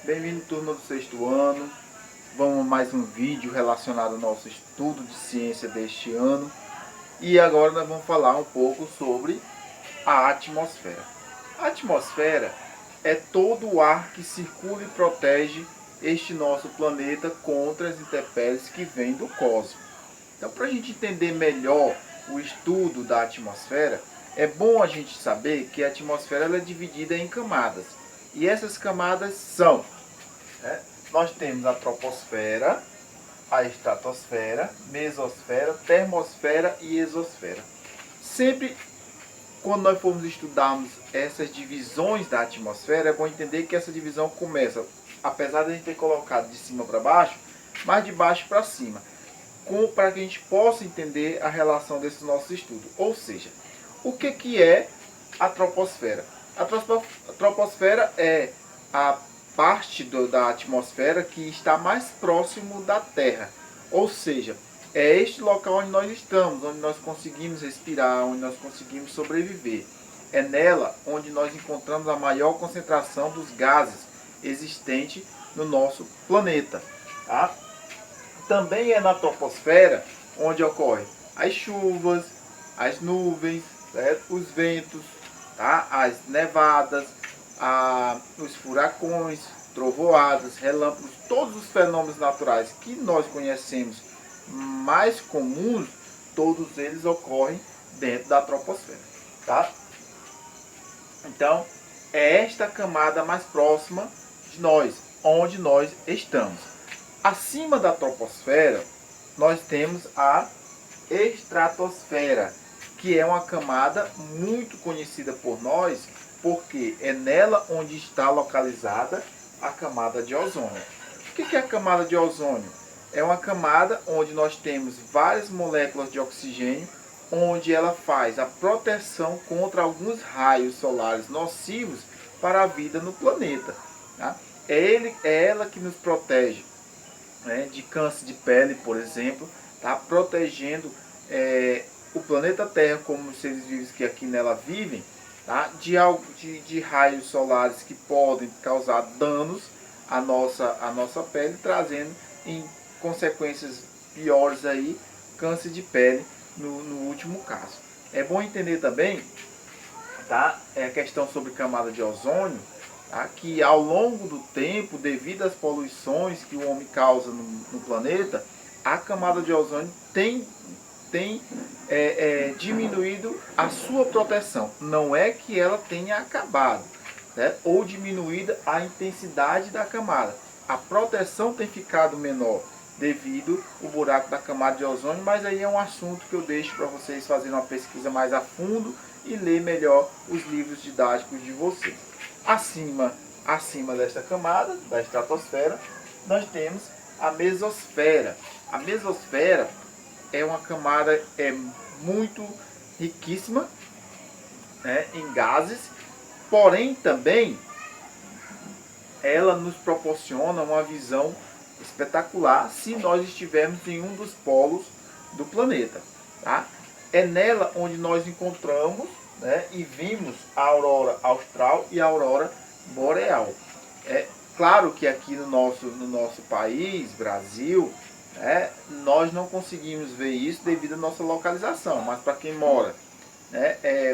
Bem-vindo, turma do sexto ano. Vamos a mais um vídeo relacionado ao nosso estudo de ciência deste ano. E agora nós vamos falar um pouco sobre a atmosfera. A atmosfera é todo o ar que circula e protege este nosso planeta contra as intempéries que vêm do cosmos. Então, para a gente entender melhor o estudo da atmosfera, é bom a gente saber que a atmosfera ela é dividida em camadas. E essas camadas são, nós temos a troposfera, a estratosfera, mesosfera, termosfera e exosfera. Sempre quando nós formos estudarmos essas divisões da atmosfera, é bom entender que essa divisão começa, apesar de a gente ter colocado de cima para baixo, mas de baixo para cima, para que a gente possa entender a relação desse nosso estudo. Ou seja, o que é a troposfera? A troposfera é a parte da atmosfera que está mais próximo da Terra. Ou seja, é este local onde nós estamos, onde nós conseguimos respirar, onde nós conseguimos sobreviver. É nela onde nós encontramos a maior concentração dos gases existente no nosso planeta. Tá? Também é na troposfera onde ocorrem as chuvas, as nuvens, certo? Os ventos, tá? As nevadas, os furacões, trovoadas, relâmpagos, todos os fenômenos naturais que nós conhecemos mais comuns, todos eles ocorrem dentro da troposfera. Tá? Então, é esta camada mais próxima de nós, onde nós estamos. Acima da troposfera, nós temos a estratosfera, que é uma camada muito conhecida por nós, porque é nela onde está localizada a camada de ozônio. O que é a camada de ozônio? É uma camada onde nós temos várias moléculas de oxigênio, onde ela faz a proteção contra alguns raios solares nocivos para a vida no planeta. Tá? É ela que nos protege, né, de câncer de pele, por exemplo, tá? Protegendo o planeta Terra, como os seres vivos que aqui nela vivem, tá? de raios solares que podem causar danos à nossa pele, trazendo em consequências piores aí, câncer de pele no último caso. É bom entender também, tá? A questão sobre camada de ozônio, tá? Que ao longo do tempo, devido às poluições que o homem causa no planeta, a camada de ozônio tem diminuído a sua proteção. Não é que ela tenha acabado, né? Ou diminuída a intensidade da camada. A proteção tem ficado menor devido ao buraco da camada de ozônio, mas aí é um assunto que eu deixo para vocês fazerem uma pesquisa mais a fundo e ler melhor os livros didáticos de vocês. Acima desta camada, da estratosfera, nós temos a mesosfera. A mesosfera é uma camada muito riquíssima, né, em gases, porém também ela nos proporciona uma visão espetacular se nós estivermos em um dos polos do planeta. Tá? É nela onde nós encontramos, né, e vimos a aurora austral e a aurora boreal. É claro que aqui no nosso país, Brasil, nós não conseguimos ver isso devido à nossa localização, mas para quem mora,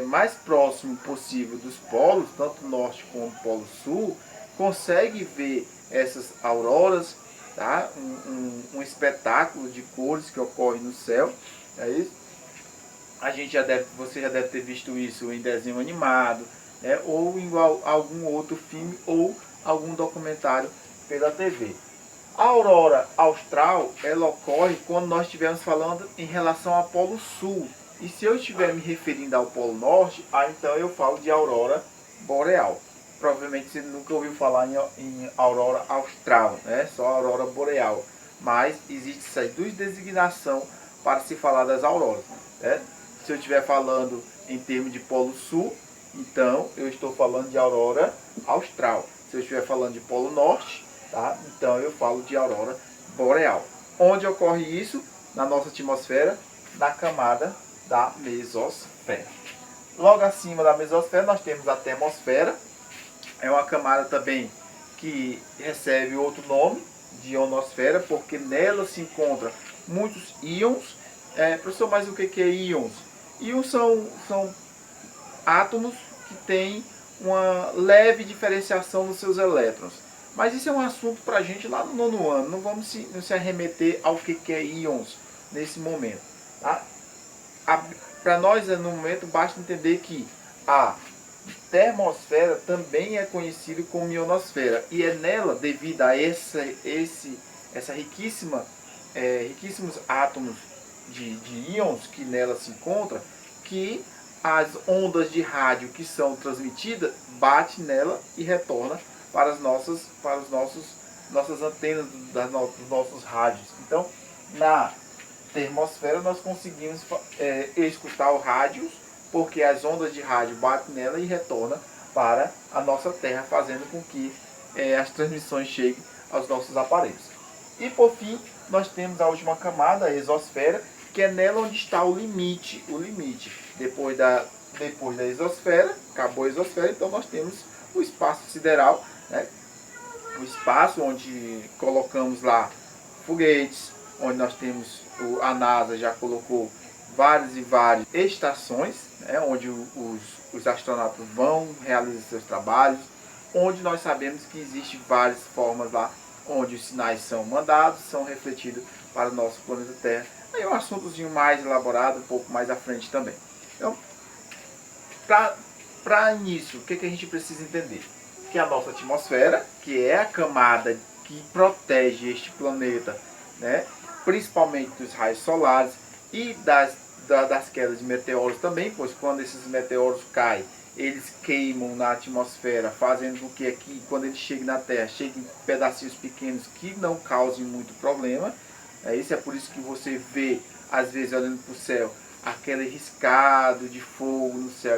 mais próximo possível dos polos, tanto norte como polo sul, consegue ver essas auroras, tá? Um espetáculo de cores que ocorre no céu. É isso? Você já deve ter visto isso em desenho animado, né? Ou em algum outro filme ou algum documentário pela TV. A aurora austral ela ocorre quando nós estivermos falando em relação ao polo sul. E se eu estiver me referindo ao polo norte, então eu falo de aurora boreal. Provavelmente você nunca ouviu falar em aurora austral, né? Só aurora boreal. Mas existem essas duas designações para se falar das auroras, né? Se eu estiver falando em termos de polo sul, então eu estou falando de aurora austral. Se eu estiver falando de polo norte, tá? Então eu falo de aurora boreal. Onde ocorre isso? Na nossa atmosfera, na camada da mesosfera. Logo acima da mesosfera nós temos a termosfera. É uma camada também que recebe outro nome de ionosfera, porque nela se encontram muitos íons. Professor, mas o que é íons? Íons são átomos que têm uma leve diferenciação nos seus elétrons. Mas isso é um assunto para a gente lá no nono ano. Não vamos se arremeter ao que é íons nesse momento. Tá? Para nós, no momento, basta entender que a termosfera também é conhecida como ionosfera. E é nela, devido a essa riquíssimos átomos de íons que nela se encontram, que as ondas de rádio que são transmitidas batem nela e retornam para as nossas antenas dos nossos rádios. Então, na termosfera nós conseguimos escutar o rádio, porque as ondas de rádio batem nela e retornam para a nossa Terra, fazendo com que as transmissões cheguem aos nossos aparelhos. E por fim, nós temos a última camada, a exosfera, que é nela onde está o limite. Depois da exosfera, acabou a exosfera, então nós temos o espaço sideral, né? O espaço onde colocamos lá foguetes, onde nós temos, a NASA já colocou várias e várias estações, né? Onde os astronautas vão realizar seus trabalhos, onde nós sabemos que existem várias formas lá, onde os sinais são mandados, são refletidos para o nosso planeta Terra. Aí é um assuntozinho mais elaborado, um pouco mais à frente também. Então, para início, o que a gente precisa entender? Que a nossa atmosfera, que é a camada que protege este planeta, né, principalmente dos raios solares e das quedas de meteoros também, pois quando esses meteoros caem, eles queimam na atmosfera, fazendo com que aqui, quando eles cheguem na Terra, cheguem em pedacinhos pequenos que não causem muito problema. Isso é por isso que você vê, às vezes, olhando para o céu, aquele riscado de fogo no céu,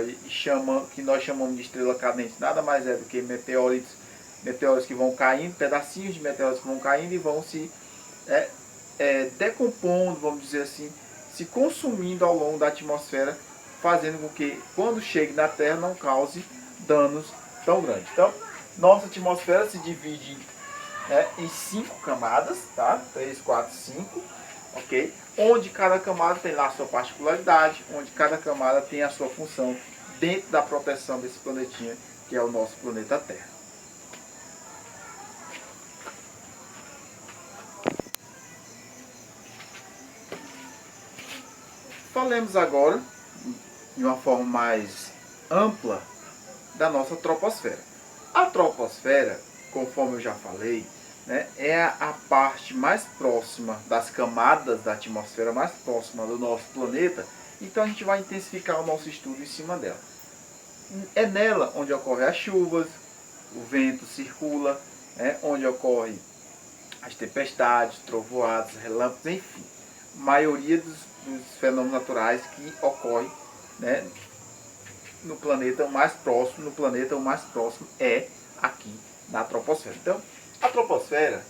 que nós chamamos de estrela cadente, nada mais é do que meteoritos que vão caindo, pedacinhos de meteoritos que vão caindo e vão se decompondo, vamos dizer assim, se consumindo ao longo da atmosfera, fazendo com que, quando chegue na Terra, não cause danos tão grandes. Então, nossa atmosfera se divide em 5 camadas, tá? 3, 4, 5, ok? Onde cada camada tem lá a sua particularidade, onde cada camada tem a sua função dentro da proteção desse planetinha, que é o nosso planeta Terra. Falemos agora, de uma forma mais ampla, da nossa troposfera. A troposfera, conforme eu já falei, né, é a parte mais próxima das camadas da atmosfera, mais próxima do nosso planeta. Então a gente vai intensificar o nosso estudo em cima dela. É nela onde ocorrem as chuvas, o vento circula, onde ocorrem as tempestades, trovoadas, relâmpagos, enfim. A maioria dos fenômenos naturais que ocorrem, né, no planeta mais próximo, é aqui na troposfera. Então, a troposfera,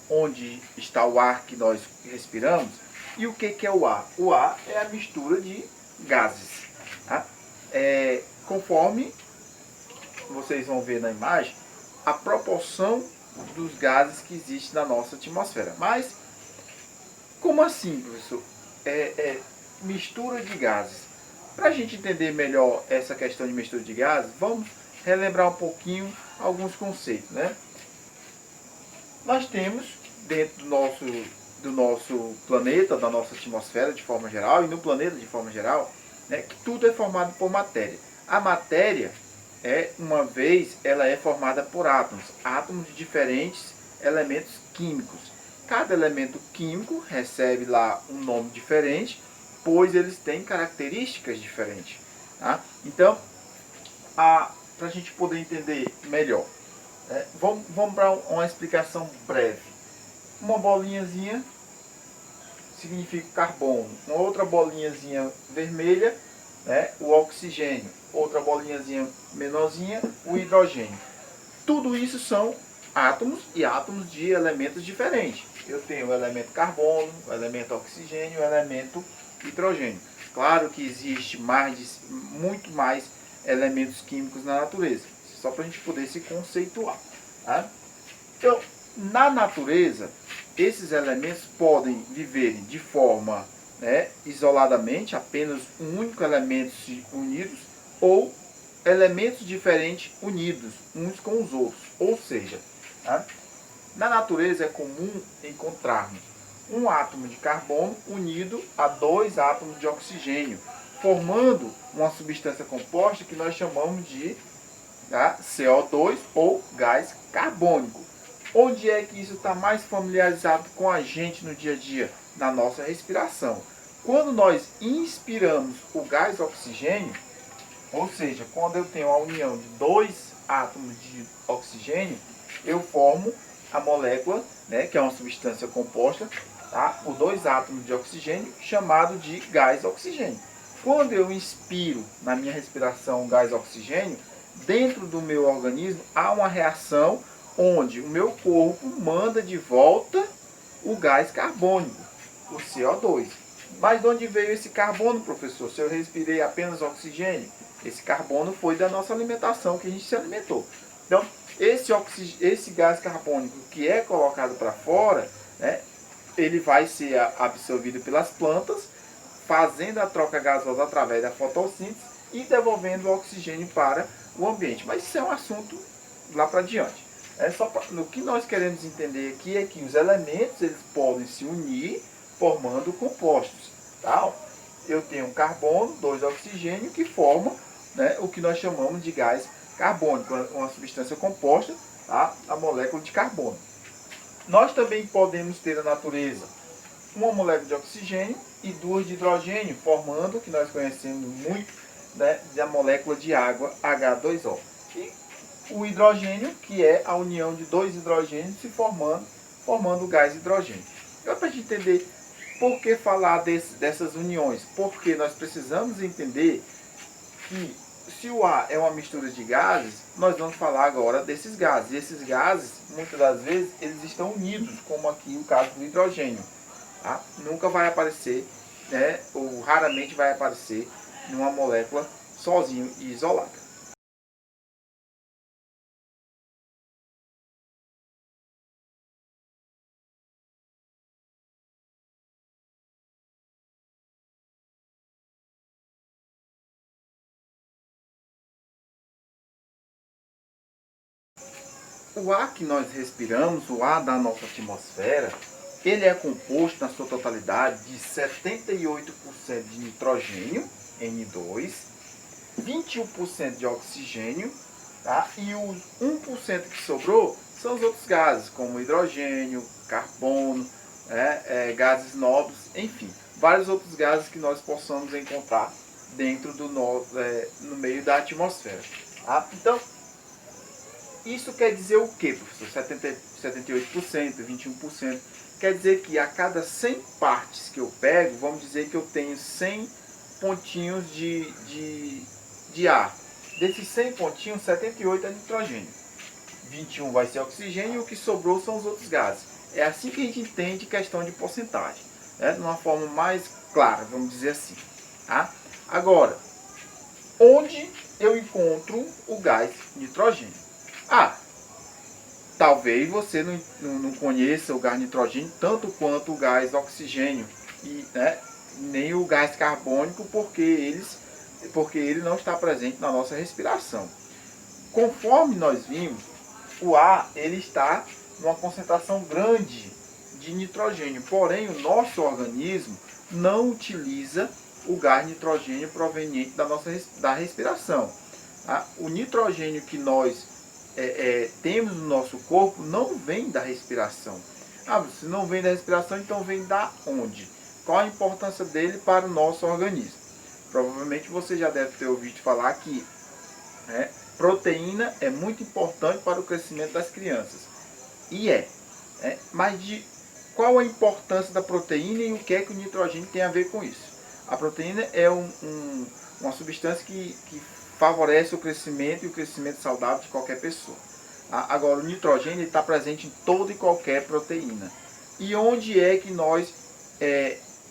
onde está o ar que nós respiramos. E o que é o ar? O ar é a mistura de gases. Tá? Conforme vocês vão ver na imagem, a proporção dos gases que existe na nossa atmosfera. Mas, como assim, professor? Mistura de gases. Para a gente entender melhor essa questão de mistura de gases, vamos relembrar um pouquinho alguns conceitos, né? Nós temos dentro do nosso planeta, da nossa atmosfera de forma geral, e no planeta de forma geral, né, que tudo é formado por matéria. A matéria, ela é formada por átomos de diferentes elementos químicos. Cada elemento químico recebe lá um nome diferente, pois eles têm características diferentes. Tá? Então, para a gente poder entender melhor, vamos para uma explicação breve. Uma bolinhazinha significa carbono, uma outra bolinhazinha vermelha, o oxigênio, outra bolinhazinha menorzinha, o hidrogênio. Tudo isso são átomos e átomos de elementos diferentes. Eu tenho o elemento carbono, o elemento oxigênio, o elemento hidrogênio. Claro que existe muito mais elementos químicos na natureza, só para a gente poder se conceituar. Tá? Então, na natureza, esses elementos podem viver de forma, né, isoladamente, apenas um único elemento unidos, ou elementos diferentes unidos uns com os outros. Ou seja, tá? Na natureza é comum encontrarmos um átomo de carbono unido a dois átomos de oxigênio, formando uma substância composta que nós chamamos de, tá, CO2 ou gás carbônico. Onde é que isso está mais familiarizado com a gente no dia a dia? Na nossa respiração. Quando nós inspiramos o gás oxigênio, ou seja, quando eu tenho a união de dois átomos de oxigênio, eu formo a molécula, né, que é uma substância composta, tá, por dois átomos de oxigênio, chamado de gás oxigênio. Quando eu inspiro na minha respiração o gás oxigênio, dentro do meu organismo há uma reação onde o meu corpo manda de volta o gás carbônico, o CO2. Mas de onde veio esse carbono, professor? Se eu respirei apenas oxigênio, esse carbono foi da nossa alimentação, que a gente se alimentou. Então, esse gás carbônico que é colocado para fora, né, ele vai ser absorvido pelas plantas, fazendo a troca gasosa através da fotossíntese e devolvendo o oxigênio para o ambiente. Mas isso é um assunto lá para diante. O que nós queremos entender aqui é que os elementos eles podem se unir formando compostos. Tá? Eu tenho um carbono, dois oxigênio, que formam, né, o que nós chamamos de gás carbônico, uma substância composta, tá? A molécula de carbono. Nós também podemos ter na natureza uma molécula de oxigênio e duas de hidrogênio, formando o que nós conhecemos muito, né, da molécula de água, H2O. E o hidrogênio, que é a união de dois hidrogênios se formando o gás hidrogênio. Então, para a gente entender por que falar dessas uniões, porque nós precisamos entender que se o ar é uma mistura de gases, nós vamos falar agora desses gases. E esses gases, muitas das vezes, eles estão unidos, como aqui o caso do hidrogênio. Tá? Nunca vai aparecer, né, ou raramente vai aparecer numa molécula sozinho e isolada. O ar que nós respiramos, o ar da nossa atmosfera, ele é composto na sua totalidade de 78% de nitrogênio, N2, 21% de oxigênio, tá? E os 1% que sobrou são os outros gases, como hidrogênio, carbono, gases nobres, enfim, vários outros gases que nós possamos encontrar dentro no meio da atmosfera. Tá? Então, isso quer dizer o quê, professor? 78%, 21%. Quer dizer que a cada 100 partes que eu pego, vamos dizer que eu tenho 100 pontinhos de ar. Desses 100 pontinhos, 78 é nitrogênio. 21 vai ser oxigênio e o que sobrou são os outros gases. É assim que a gente entende questão de porcentagem. Né? De uma forma mais clara, vamos dizer assim. Tá? Agora, onde eu encontro o gás nitrogênio? Talvez você não conheça o gás nitrogênio tanto quanto o gás oxigênio e, né, nem o gás carbônico, porque ele não está presente na nossa respiração. Conforme nós vimos, o ar ele está numa concentração grande de nitrogênio, porém o nosso organismo não utiliza o gás nitrogênio proveniente da respiração. Tá? O nitrogênio que nós temos no nosso corpo não vem da respiração. Se não vem da respiração, então vem da onde? Qual a importância dele para o nosso organismo? Provavelmente você já deve ter ouvido falar que proteína é muito importante para o crescimento das crianças. E mas qual a importância da proteína e o que é que o nitrogênio tem a ver com isso? A proteína é uma substância que favorece o crescimento e o crescimento saudável de qualquer pessoa. Agora, o nitrogênio está presente em toda e qualquer proteína. E onde é que nós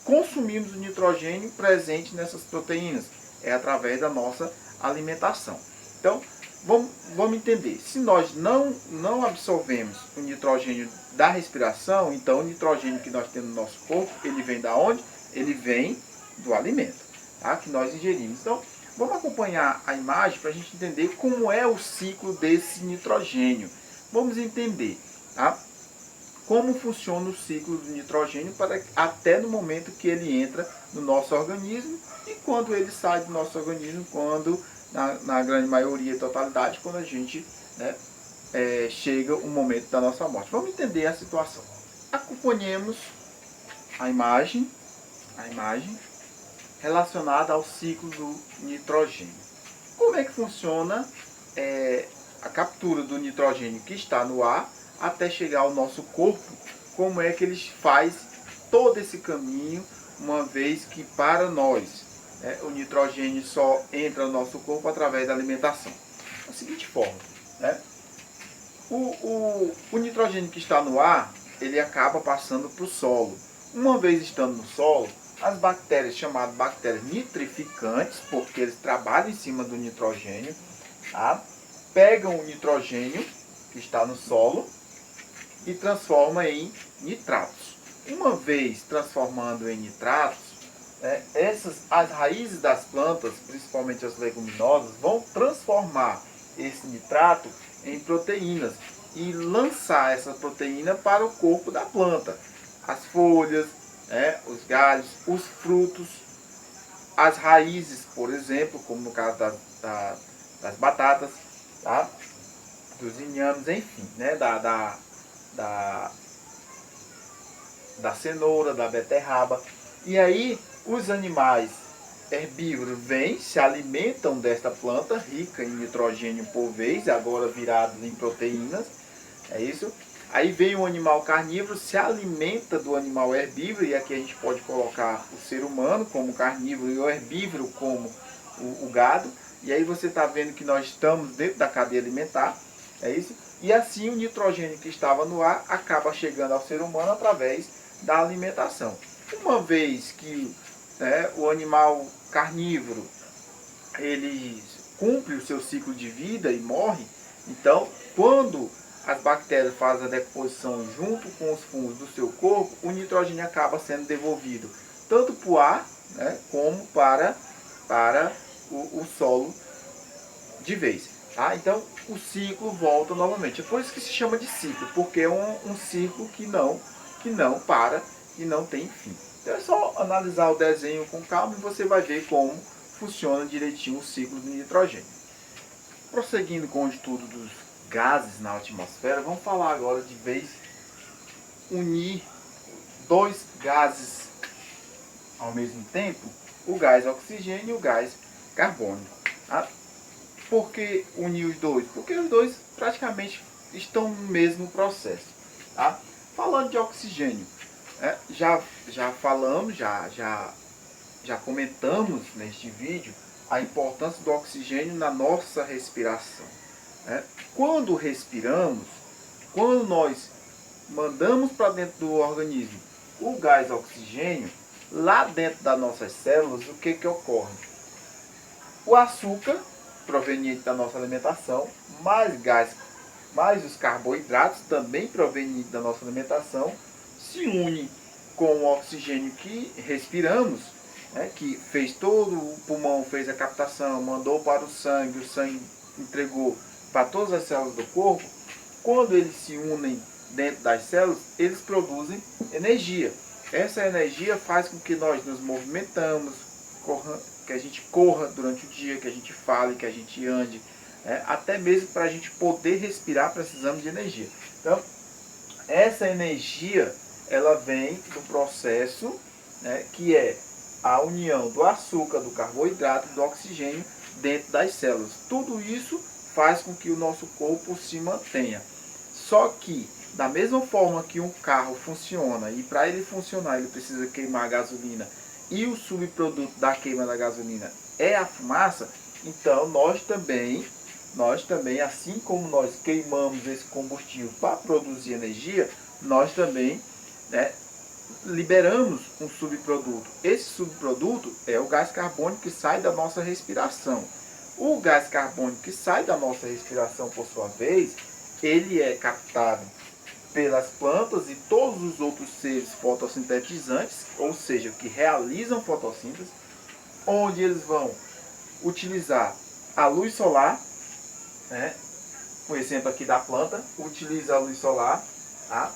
consumimos o nitrogênio presente nessas proteínas? É através da nossa alimentação. Então, vamos entender. Se nós não absorvemos o nitrogênio da respiração, então o nitrogênio que nós temos no nosso corpo, ele vem da onde? Ele vem do alimento, tá? Que nós ingerimos. Então, vamos acompanhar a imagem para a gente entender como é o ciclo desse nitrogênio. Vamos entender, tá? Como funciona o ciclo do nitrogênio até no momento que ele entra no nosso organismo e quando ele sai do nosso organismo, quando na grande maioria, totalidade, quando a gente, né, chega o momento da nossa morte. Vamos entender a situação. Acompanhemos a imagem relacionada ao ciclo do nitrogênio. Como é que funciona a captura do nitrogênio que está no ar até chegar ao nosso corpo? Como é que ele faz todo esse caminho, uma vez que para nós o nitrogênio só entra no nosso corpo através da alimentação? Da seguinte forma, né? O nitrogênio que está no ar, ele acaba passando para o solo. Uma vez estando no solo, as bactérias chamadas bactérias nitrificantes, porque eles trabalham em cima do nitrogênio, tá? Pegam o nitrogênio que está no solo e transformam em nitratos. Uma vez transformando em nitratos, as raízes das plantas, principalmente as leguminosas, vão transformar esse nitrato em proteínas e lançar essa proteína para o corpo da planta. As folhas, os galhos, os frutos, as raízes, por exemplo, como no caso das batatas, tá? Dos inhames, enfim, né? Da cenoura, da beterraba. E aí os animais herbívoros vêm, se alimentam desta planta rica em nitrogênio por vez, agora virado em proteínas, é isso. Aí vem o animal carnívoro, se alimenta do animal herbívoro, e aqui a gente pode colocar o ser humano como carnívoro e o herbívoro como o gado. E aí você está vendo que nós estamos dentro da cadeia alimentar, é isso. E assim o nitrogênio que estava no ar acaba chegando ao ser humano através da alimentação. Uma vez que o animal carnívoro ele cumpre o seu ciclo de vida e morre, então quando as bactérias fazem a decomposição junto com os fungos do seu corpo, o nitrogênio acaba sendo devolvido tanto para o ar, como para o solo de vez. Tá? Então o ciclo volta novamente. É por isso que se chama de ciclo, porque é um ciclo que não para e não tem fim. Então é só analisar o desenho com calma e você vai ver como funciona direitinho o ciclo do nitrogênio. Prosseguindo com o estudo dos gases na atmosfera, vamos falar agora de vez unir dois gases ao mesmo tempo, o gás oxigênio e o gás carbônico. Tá? Por que unir os dois? Porque os dois praticamente estão no mesmo processo. Tá? Falando de oxigênio, já falamos, já comentamos neste vídeo a importância do oxigênio na nossa respiração. Quando respiramos, quando nós mandamos para dentro do organismo o gás oxigênio, lá dentro das nossas células, o que ocorre? O açúcar, proveniente da nossa alimentação, mais os carboidratos, também provenientes da nossa alimentação, se unem com o oxigênio que respiramos, que fez todo o pulmão, fez a captação, mandou para o sangue entregou para todas as células do corpo. Quando eles se unem dentro das células, eles produzem energia. Essa energia faz com que nós nos movimentamos, que a gente corra durante o dia, que a gente fale, que a gente ande. Até mesmo para a gente poder respirar, precisamos de energia. Então, essa energia, ela vem do processo, que é a união do açúcar, do carboidrato e do oxigênio dentro das células. Tudo isso faz com que o nosso corpo se mantenha. Só que, da mesma forma que um carro funciona, e para ele funcionar ele precisa queimar a gasolina, e o subproduto da queima da gasolina é a fumaça, então nós também, assim como nós queimamos esse combustível para produzir energia, nós também liberamos um subproduto. Esse subproduto é o gás carbônico que sai da nossa respiração. O gás carbônico que sai da nossa respiração, por sua vez, ele é captado pelas plantas e todos os outros seres fotossintetizantes, ou seja, que realizam fotossíntese, onde eles vão utilizar a luz solar, né? Um exemplo aqui da planta, utiliza a luz solar, tá?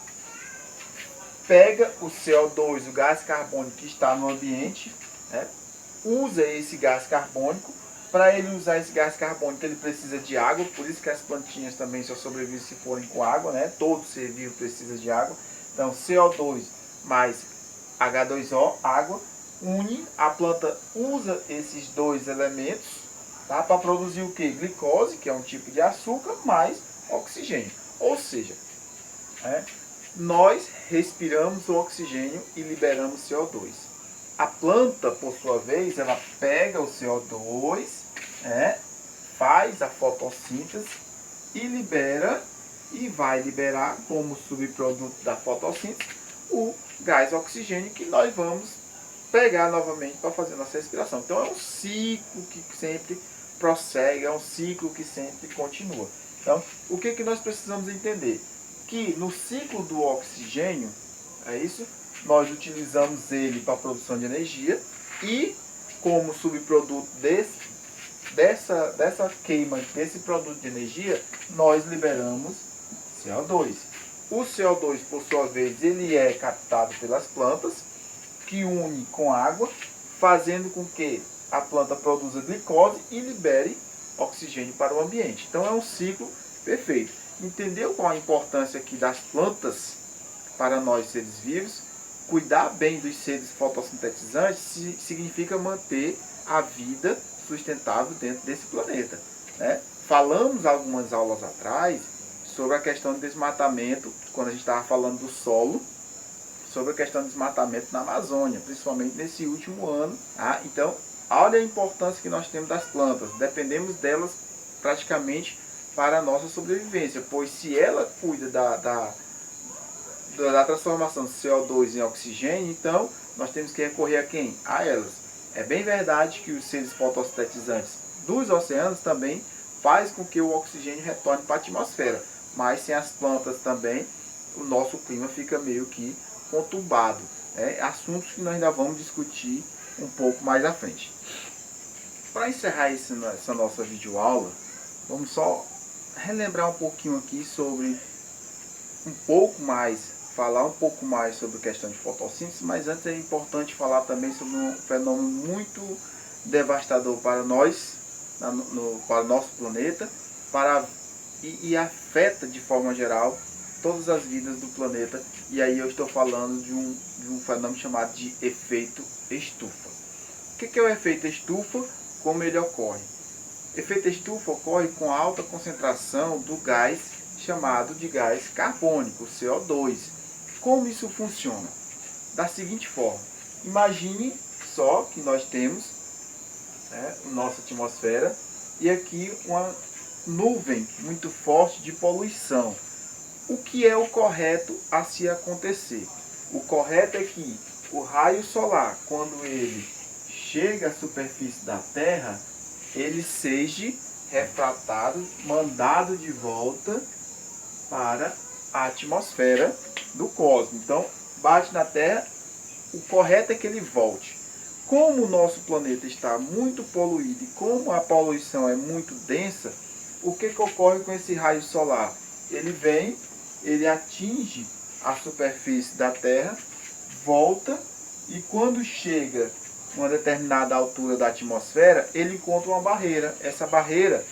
Pega o CO2, o gás carbônico que está no ambiente, né? Usa esse gás carbônico. Para ele usar esse gás carbônico, ele precisa de água, por isso que as plantinhas também só sobrevivem se forem com água, né? Todo ser vivo precisa de água. Então, CO2 mais H2O, água, une, a planta usa esses dois elementos, tá? Para produzir o que? Glicose, que é um tipo de açúcar, mais oxigênio. Ou seja, né? Nós respiramos o oxigênio e liberamos CO2. A planta, por sua vez, ela pega o CO2, né, faz a fotossíntese e libera, e vai liberar como subproduto da fotossíntese o gás oxigênio que nós vamos pegar novamente para fazer nossa respiração. Então é um ciclo que sempre prossegue, é um ciclo que sempre continua. Então, o que nós precisamos entender? Que no ciclo do oxigênio, é isso, nós utilizamos ele para a produção de energia e como subproduto dessa queima desse produto de energia, nós liberamos CO2. O CO2, por sua vez, ele é captado pelas plantas, que une com água, fazendo com que a planta produza glicose e libere oxigênio para o ambiente. Então é um ciclo perfeito. Entendeu qual a importância aqui das plantas para nós seres vivos? Cuidar bem dos seres fotossintetizantes significa manter a vida sustentável dentro desse planeta, né? Falamos algumas aulas atrás sobre a questão do desmatamento, quando a gente estava falando do solo, sobre a questão do desmatamento na Amazônia, principalmente nesse último ano. Tá? Então, olha a importância que nós temos das plantas. Dependemos delas praticamente para a nossa sobrevivência, pois se ela cuida da transformação do CO2 em oxigênio, então nós temos que recorrer a quem? A elas. É bem verdade que os seres fotossintetizantes dos oceanos também faz com que o oxigênio retorne para a atmosfera, mas sem as plantas também o nosso clima fica meio que conturbado. Assuntos que nós ainda vamos discutir um pouco mais à frente. Para encerrar essa nossa videoaula, vamos só relembrar um pouquinho aqui sobre falar um pouco mais sobre a questão de fotossíntese, mas antes é importante falar também sobre um fenômeno muito devastador para nós, para o nosso planeta, e afeta de forma geral todas as vidas do planeta. E aí eu estou falando de um fenômeno chamado de efeito estufa. O que é o efeito estufa? Como ele ocorre? Efeito estufa ocorre com alta concentração do gás chamado de gás carbônico, CO2. Como isso funciona? Da seguinte forma: imagine só que nós temos nossa atmosfera e aqui uma nuvem muito forte de poluição. O que é o correto a se acontecer? O correto é que o raio solar, quando ele chega à superfície da Terra, ele seja refratado, mandado de volta para a atmosfera do cosmos. Então, bate na Terra, o correto é que ele volte. Como o nosso planeta está muito poluído e como a poluição é muito densa, o que ocorre com esse raio solar? Ele vem, ele atinge a superfície da Terra, volta e quando chega a uma determinada altura da atmosfera, ele encontra uma barreira. Essa barreira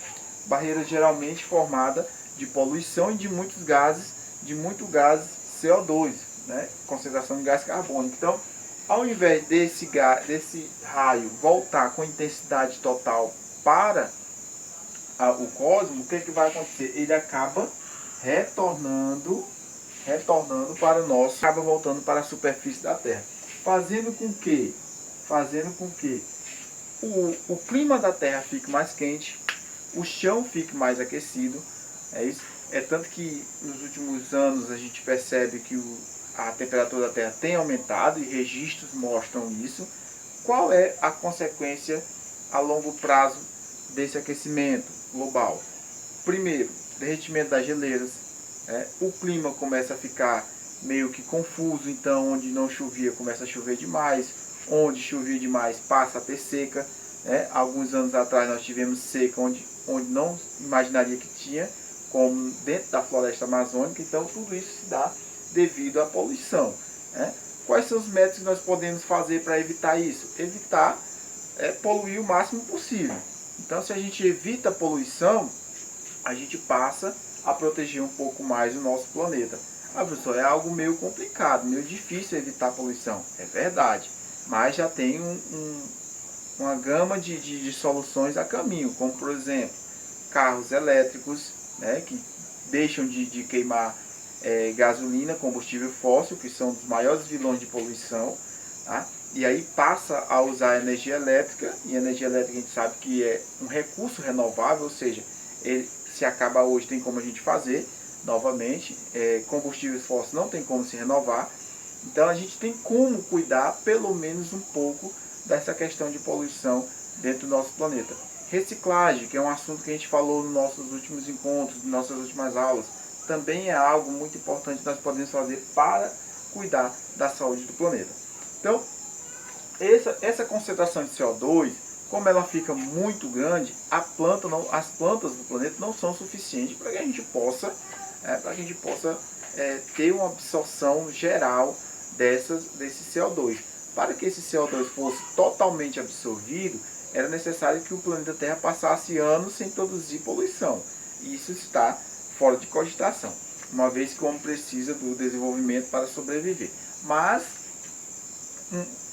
geralmente formada de poluição e de muito gases CO2, né? Concentração de gás carbônico. Então, ao invés desse raio voltar com intensidade total para o cosmos, o que vai acontecer? Ele acaba retornando para acaba voltando para a superfície da Terra, fazendo com que o clima da Terra fique mais quente, o chão fique mais aquecido. É isso. É tanto que nos últimos anos a gente percebe que a temperatura da Terra tem aumentado e registros mostram isso. Qual é a consequência a longo prazo desse aquecimento global? Primeiro, derretimento das geleiras. O clima começa a ficar meio que confuso, então onde não chovia começa a chover demais, onde chovia demais passa a ter seca. Alguns anos atrás nós tivemos seca onde não imaginaria que tinha, como dentro da floresta amazônica. Então tudo isso se dá devido à poluição. Quais são os métodos que nós podemos fazer para evitar isso? Evitar poluir o máximo possível. Então se a gente evita a poluição, a gente passa a proteger um pouco mais o nosso planeta. Professor, é algo meio complicado, meio difícil evitar a poluição. É verdade, mas já tem uma gama de soluções a caminho, como por exemplo, carros elétricos, que deixam de queimar gasolina, combustível fóssil, que são os maiores vilões de poluição, tá? E aí passa a usar energia elétrica, e a energia elétrica a gente sabe que é um recurso renovável, ou seja, ele se acaba hoje, tem como a gente fazer novamente. Combustíveis fósseis não tem como se renovar, então a gente tem como cuidar pelo menos um pouco dessa questão de poluição dentro do nosso planeta. Reciclagem, que é um assunto que a gente falou nos nossos últimos encontros, nas nossas últimas aulas, também é algo muito importante que nós podemos fazer para cuidar da saúde do planeta. Então, essa concentração de CO2, como ela fica muito grande, as plantas do planeta não são suficientes para que a gente possa, ter uma absorção geral desse CO2. Para que esse CO2 fosse totalmente absorvido, era necessário que o planeta Terra passasse anos sem produzir poluição. E isso está fora de cogitação, uma vez que o homem precisa do desenvolvimento para sobreviver. Mas,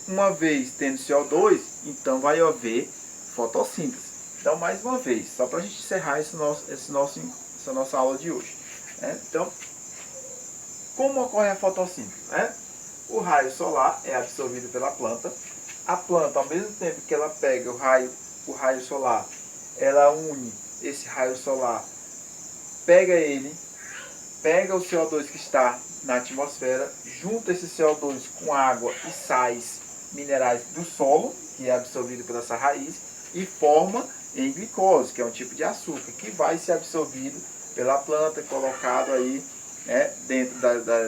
uma vez tendo CO2, então vai haver fotossíntese. Então, mais uma vez, só para a gente encerrar essa nossa aula de hoje. Então, como ocorre a fotossíntese? O raio solar é absorvido pela planta. A planta, ao mesmo tempo que ela pega o raio solar, ela une esse raio solar, pega o CO2 que está na atmosfera, junta esse CO2 com água e sais minerais do solo, que é absorvido por essa raiz, e forma em glicose, que é um tipo de açúcar, que vai ser absorvido pela planta, colocado aí dentro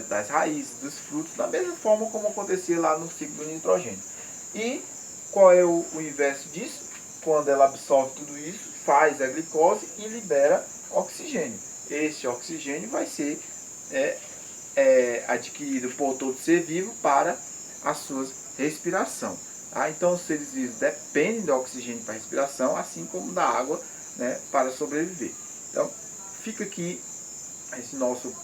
das raízes, dos frutos, da mesma forma como acontecia lá no ciclo do nitrogênio. E qual é o inverso disso? Quando ela absorve tudo isso, faz a glicose e libera oxigênio. Esse oxigênio vai ser adquirido por todo ser vivo para a sua respiração. Então os seres vivos dependem do oxigênio para a respiração, assim como da água, para sobreviver. Então fica aqui esse nosso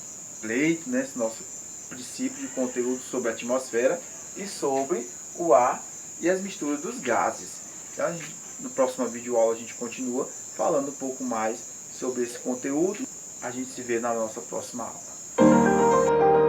pleito, esse nosso princípio de conteúdo sobre a atmosfera e sobre o ar e as misturas dos gases. Então, no próximo vídeo aula a gente continua falando um pouco mais sobre esse conteúdo. A gente se vê na nossa próxima aula.